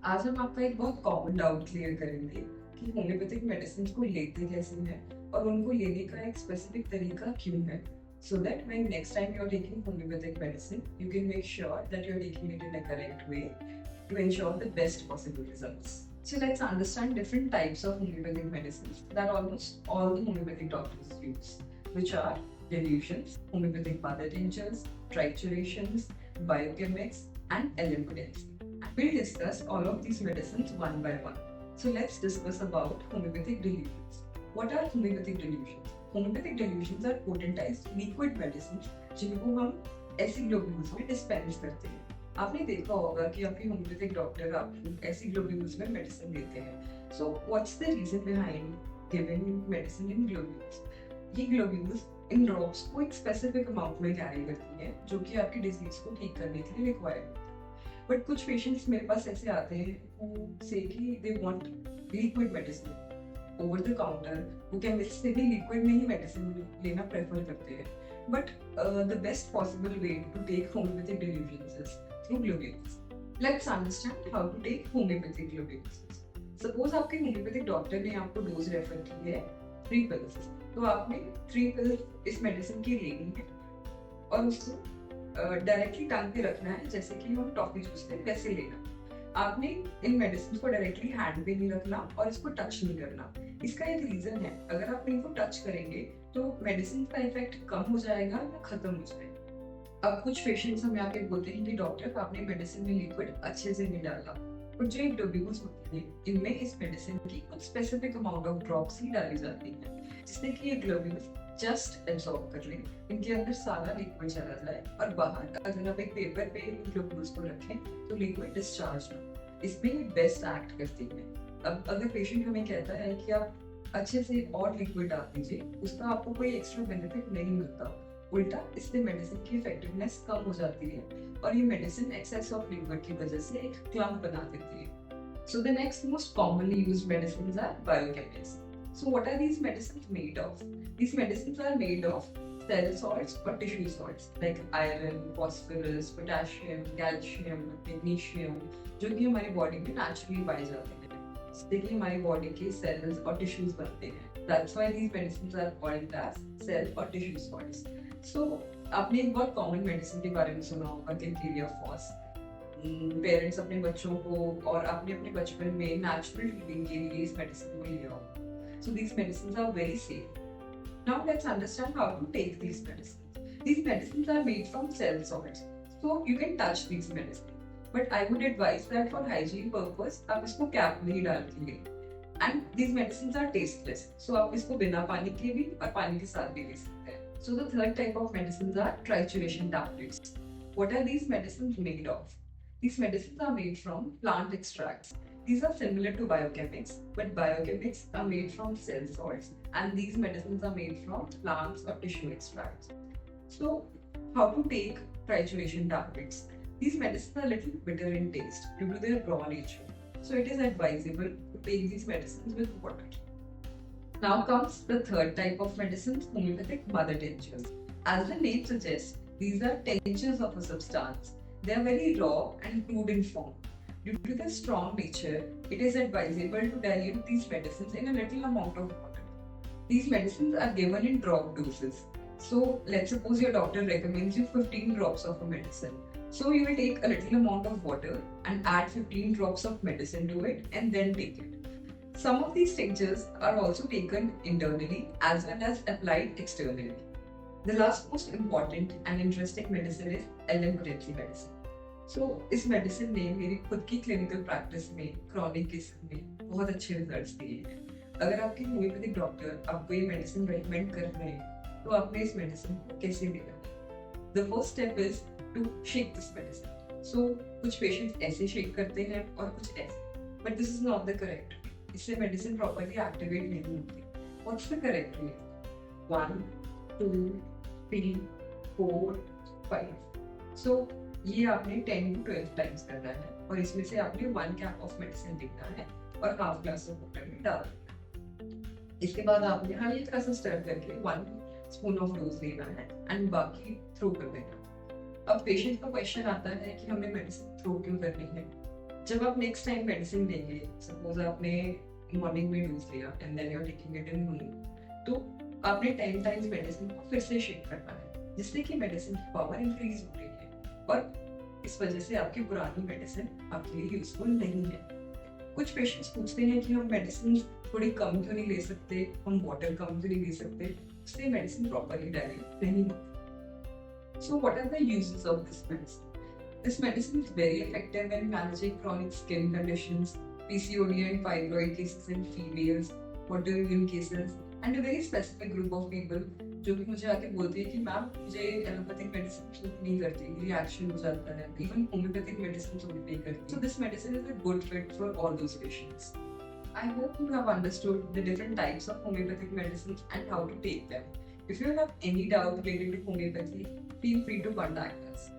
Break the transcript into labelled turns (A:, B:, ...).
A: आज हम आपका एक बहुत कॉमन डाउट क्लियर करेंगे कि होम्योपैथिक मेडिसिन को लेते कैसे हैं और उनको लेने का एक स्पेसिफिक तरीका क्यों है, so that when next time you're taking homeopathic medicine you can make sure that you're taking it in a correct way to ensure the best possible results. So let's understand different types of homeopathic medicines that almost all the homeopathic doctors use, which are dilutions, homeopathic mother tinctures, triturations, biochemics, and eliminants. We'll discuss all of these medicines one by one. So let's discuss about homeopathic delusions. What are homeopathic delusions? Homeopathic delusions are potentized liquid medicines जिनको हम ऐसी globules में dispense करते हैं. आपने देखा होगा कि आपके होम्योपैथिक डॉक्टर आपको ऐसी ग्लोब्यूल्स में मेडिसिन देते हैं. So what's the reason behind giving medicine in globules? ये ग्लोब्यूल्स इन ड्रॉप्स को एक स्पेसिफिक अमाउंट में कैरी करती हैं जो कि आपकी डिजीज को ठीक करने के लिए रिक्वायर्ड. बट कुछ पेशेंट्स मेरे पास ऐसे आते हैं who say कि they want liquid medicine over the counter, वो chemist से भी liquid में ही medicine लेना prefer करते हैं. But the best possible way to take homeopathic delusions is through globules. Let's understand how to take homeopathic globules. Suppose आपके homeopathic doctor ने आपको डोज रेफर की है 3 pills, तो आपने 3 pills इस मेडिसिन की लेनी है और उसको डायरेक्टली टंग पे रखना है, जैसे कि हम टॉफी चूसते हैं वैसे लेना. आपने इन मेडिसिन को डायरेक्टली हैंड पे नहीं रखना और इसको टच नहीं करना. इसका एक रीजन है, अगर आप इनको टच करेंगे तो मेडिसिन का इफेक्ट कम हो जाएगा या खत्म हो जाएगा. अब कुछ पेशेंट्स हमें आके बोलते हैं कि डॉक्टर आपने मेडिसिन में लिक्विड अच्छे से नहीं डाला, और जो एक ग्लोब्यूल्स होती है इनमें इस मेडिसिन की कुछ स्पेसिफिक अमाउंट ऑफ ड्रॉप्स ही डाली जाती है जिससे कि ये ग्लोब्यूल्स जस्ट एब्सॉर्ब कर लें, इनके अंदर सारा लिक्विड चला जाए और बाहर अगर आप एक पेपर पे ग्लोब्यूल्स को रखें तो लिक्विड डिस्चार्ज हो. इसमें ये बेस्ट एक्ट करती है. अब अगर पेशेंट हमें कहता है कि आप अच्छे से और लिक्विड डाल दीजिए, उसका आपको कोई एक्स्ट्रा बेनिफिट नहीं मिलता, उल्टा इससे मेडिसिन की इफेक्टिवनेस कम हो जाती है और ये मेडिसिन एक्सेस ऑफ लिक्विड की वजह से एक क्लम्प बना देती है. So the next most commonly used medicines are biochemists. So what are these medicines made of? These medicines are made of cell salts or tissue salts like iron, phosphorus, potassium, calcium, magnesium, जो कि हमारी body में naturally पाए जाते हैं, जिससे कि हमारी बॉडी के सेल्स और टिश्यूज बनते हैं. That's why these medicines are called as cell or tissue salts. So आपने एक बहुत कॉमन मेडिसिन के बारे में सुना होगा, कैलकेरिया फॉस. पेरेंट्स अपने बच्चों को और आपने अपने बचपन में नेचुरल हीलिंग के लिए इस मेडिसिन को लिया होगा. So these medicines are very safe. Now let's understand how to take these medicines. These medicines are made from cell salts, so you can touch these medicines. But I would advise that for hygiene purpose, आप इसको cap में ही डाल के लें. And these medicines are tasteless, so आप इसको बिना पानी के भी और पानी के साथ भी ले सकते हैं. So the third type of medicines are trituration tablets. What are these medicines made of? These medicines are made from plant extracts. These are similar to biochemics, but biochemics are made from cell salts, and these medicines are made from plants or tissue extracts. So, how to take trituration tablets? These medicines are a little bitter in taste due to their raw nature, so it is advisable to take these medicines with water. Now comes the third type of medicines, homeopathic mother tinctures. As the name suggests, these are tinctures of a substance. They are very raw and crude in form. Due to their strong nature, it is advisable to dilute these medicines in a little amount of water. These medicines are given in drop doses. So, let's suppose your doctor recommends you 15 drops of a medicine. So, you will take a little amount of water and add 15 drops of medicine to it and then take it. Some of these tinctures are also taken internally as well as applied externally. The last most important and interesting medicine is LM-potency medicine. So, इस medicine ने मेरी खुद की clinical practice में chronic cases में बहुत अच्छे results दिए हैं. अगर आपके होम्योपैथिक डॉक्टर आपको ये मेडिसिन रेकमेंड कर रहे हैं तो आपने इस मेडिसिन को कैसे लेना है? The first step is to shake this medicine. So कुछ पेशेंट्स ऐसे शेक करते हैं और कुछ ऐसे, but this is not the correct way. इससे मेडिसिन प्रॉपर्ली एक्टिवेट नहीं होती. What's the correct way? 1 2 3 4 5. So ये आपने 10 to 12 टाइम्स करना है और इसमें से आपने 1 कैप ऑफ मेडिसिन लेना है और हाफ ग्लास ऑफ वाटर में डाल देना. इसके बाद आपने हल्का सा स्टर करके 1 स्पून ऑफ डोज लेना है एंड बाकी थ्रो कर देना. अब पेशेंट का क्वेश्चन आता है कि हमें मेडिसिन थ्रो क्यों करनी है? जब आप नेक्स्ट टाइम मेडिसिन लेंगे, सपोज आपने मॉर्निंग में डोज लिया and then you are taking it in noon, तो आपने 10 टाइम्स मेडिसिन को फिर से शेक करना है, जिससे कि मेडिसिन की पावर इंक्रीज हो रही है और इस वजह से आपकी पुरानी मेडिसिन आपके लिए यूजफुल नहीं है। कुछ पेशेंट्स पूछते हैं कि हम मेडिसिन थोड़ी कम क्यों नहीं ले सकते, हम वाटर कम क्यों नहीं ले सकते, उससे मेडिसिन प्रॉपरली डाइल्यूट नहीं होती। So what are the uses of this medicine? This medicine is very effective in managing chronic skin conditions, PCOD and fibroid cases in females, autoimmune cases, and a very specific group of people जो कि मुझे आके बोलते हैं कि ma'am मुझे allopathic medicine suit नहीं करती, रिएक्शन हो जाता है, इवन होम्योपैथिक मेडिसिन सूट नहीं करती। So this medicine is a good fit for all those patients. I hope you have understood the different types of homeopathic medicines and how to take them. If you have any doubt related to homeopathy, feel free to contact us.